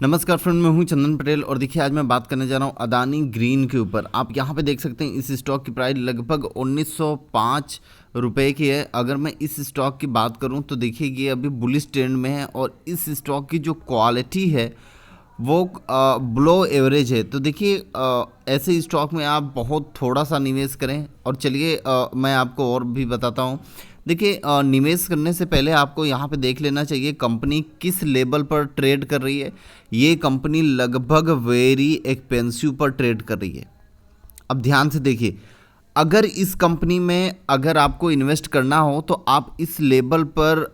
नमस्कार फ्रेंड, मैं हूं चंदन पटेल और देखिए आज मैं बात करने जा रहा हूं अदानी ग्रीन के ऊपर। आप यहां पे देख सकते हैं इस स्टॉक की प्राइस लगभग 1905 रुपए की है। अगर मैं इस स्टॉक की बात करूं तो देखिए ये अभी बुलिश ट्रेंड में है और इस स्टॉक की जो क्वालिटी है वो ब्लो एवरेज है। तो देखिए ऐसे स्टॉक में आप बहुत थोड़ा सा निवेश करें। और चलिए मैं आपको और भी बताता हूँ। देखिए निवेश करने से पहले आपको यहाँ पे देख लेना चाहिए कंपनी किस लेवल पर ट्रेड कर रही है। ये कंपनी लगभग वेरी एक्सपेंसिव पर ट्रेड कर रही है। अब ध्यान से देखिए, अगर इस कंपनी में अगर आपको इन्वेस्ट करना हो तो आप इस लेवल पर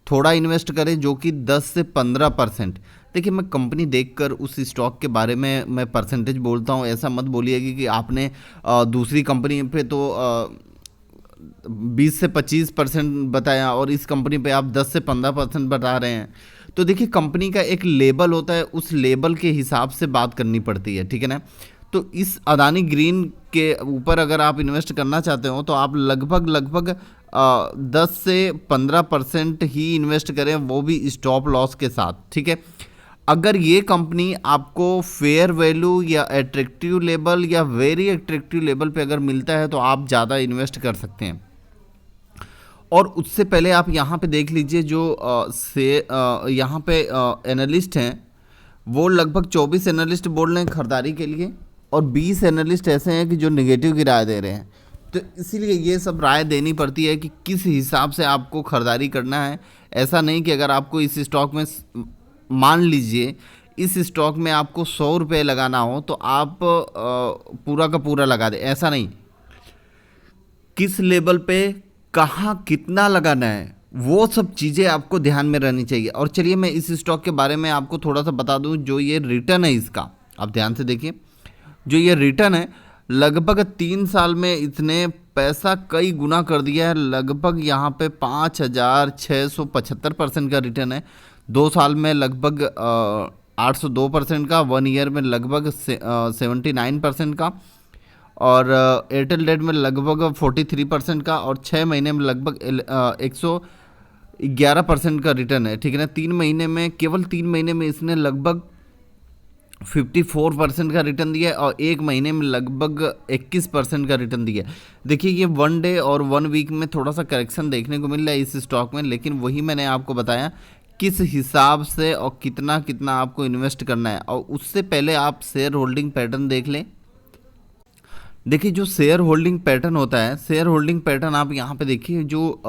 थोड़ा इन्वेस्ट करें, जो कि 10 से 15%। देखिए मैं कंपनी देखकर उस स्टॉक के बारे में मैं परसेंटेज बोलता हूँ। ऐसा मत बोलिएगा कि आपने दूसरी कंपनी पे तो 20 से 25% बताया और इस कंपनी पे आप 10 से 15% बता रहे हैं। तो देखिए कंपनी का एक लेबल होता है, उस लेबल के हिसाब से बात करनी पड़ती है, ठीक है ना। तो इस अदानी ग्रीन के ऊपर अगर आप इन्वेस्ट करना चाहते हो तो आप लगभग 10 से 15% ही इन्वेस्ट करें, वो भी स्टॉप लॉस के साथ, ठीक है। अगर ये कंपनी आपको फेयर वैल्यू या एट्रैक्टिव लेवल या वेरी एट्रैक्टिव लेवल पे अगर मिलता है तो आप ज़्यादा इन्वेस्ट कर सकते हैं। और उससे पहले आप यहाँ पे देख लीजिए जो यहाँ पे एनालिस्ट हैं, वो लगभग 24 एनालिस्ट बोल रहे हैं खरीदारी के लिए और 20 एनालिस्ट ऐसे हैं कि जो नेगेटिव की राय दे रहे हैं। तो इसीलिए ये सब राय देनी पड़ती है कि किस हिसाब से आपको खरीदारी करना है। ऐसा नहीं कि अगर आपको इस स्टॉक में मान लीजिए इस स्टॉक में आपको 100 रुपये लगाना हो तो आप पूरा का पूरा लगा दें, ऐसा नहीं। किस लेवल पे कहाँ कितना लगाना है वो सब चीज़ें आपको ध्यान में रहनी चाहिए। और चलिए मैं इस स्टॉक के बारे में आपको थोड़ा सा बता दूं। जो ये रिटर्न है इसका, आप ध्यान से देखिए, जो ये रिटर्न है लगभग 3 साल में इसने पैसा कई गुना कर दिया है। लगभग यहाँ पे 5675% का रिटर्न है। 2 साल में लगभग 802% का, 1 ईयर में लगभग 79% का, और एयरटेल डेट में लगभग 43% का, और 6 महीने में लगभग 111% का रिटर्न है, ठीक है ना। 3 महीने में, केवल 3 महीने में इसने लगभग 54% का रिटर्न दिया है और 1 महीने में लगभग 21% का रिटर्न दिया है। देखिए ये 1 डे और 1 वीक में थोड़ा सा करेक्शन देखने को मिल रहा है इस स्टॉक में, लेकिन वही मैंने आपको बताया किस हिसाब से और कितना कितना आपको इन्वेस्ट करना है। और उससे पहले आप शेयर होल्डिंग पैटर्न देख लें। देखिए जो शेयर होल्डिंग पैटर्न होता है, शेयर होल्डिंग पैटर्न आप यहाँ पे देखिए, जो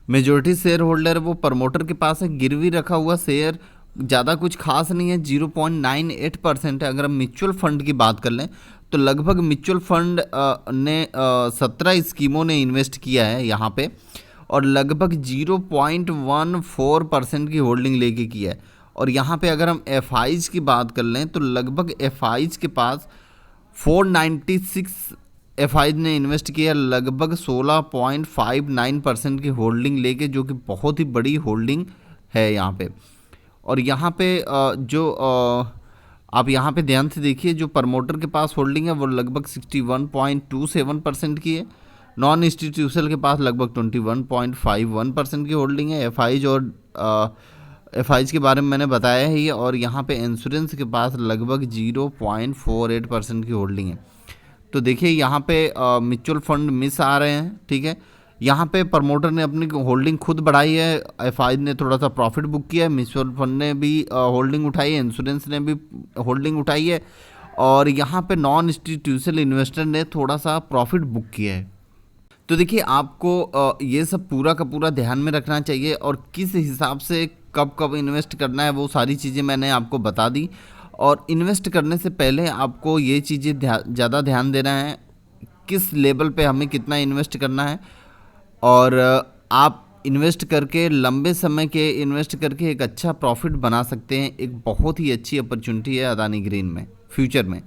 मेजॉरिटी शेयर होल्डर है वो प्रमोटर के पास है। गिरवी रखा हुआ शेयर ज़्यादा कुछ खास नहीं है, 0.98% है। अगर हम म्यूचुअल फंड की बात कर लें तो लगभग म्यूचुअल फंड ने 17 स्कीमों ने इन्वेस्ट किया है यहाँ पे और लगभग 0.14% की होल्डिंग लेके किया है। और यहाँ पे अगर हम एफआईज की बात कर लें तो लगभग एफआईज के पास 496 एफआईज ने इन्वेस्ट किया, लगभग 16.59% की होल्डिंग लेके, जो कि बहुत ही बड़ी होल्डिंग है यहाँ पे। और यहाँ पे आप यहाँ पे ध्यान से देखिए, जो प्रमोटर के पास होल्डिंग है वो लगभग 61.27% की है। नॉन इंस्टीट्यूशनल के पास लगभग 21.51% की होल्डिंग है। एफआईज और एफआईज के बारे में मैंने बताया ही है। और यहाँ पे इंश्योरेंस के पास लगभग 0.48% की होल्डिंग है। तो देखिए यहाँ पे म्यूचुअल फंड मिस आ रहे हैं, ठीक है। यहाँ पे प्रमोटर ने अपनी होल्डिंग खुद बढ़ाई है, एफआई ने थोड़ा सा प्रॉफिट बुक किया है, म्यूचुअल फंड ने भी होल्डिंग उठाई है, इंश्योरेंस ने भी होल्डिंग उठाई है, और यहाँ पे नॉन इंस्टीट्यूशनल इन्वेस्टर ने थोड़ा सा प्रॉफिट बुक किया है। तो देखिए आपको ये सब पूरा का पूरा ध्यान में रखना चाहिए और किस हिसाब से कब कब इन्वेस्ट करना है वो सारी चीज़ें मैंने आपको बता दी। और इन्वेस्ट करने से पहले आपको ये चीज़ें ज़्यादा ध्यान देना है, किस लेवल पे हमें कितना इन्वेस्ट करना है। और आप इन्वेस्ट करके लंबे समय के इन्वेस्ट करके एक अच्छा प्रॉफिट बना सकते हैं। एक बहुत ही अच्छी अपॉर्चुनिटी है अदानी ग्रीन में फ्यूचर में।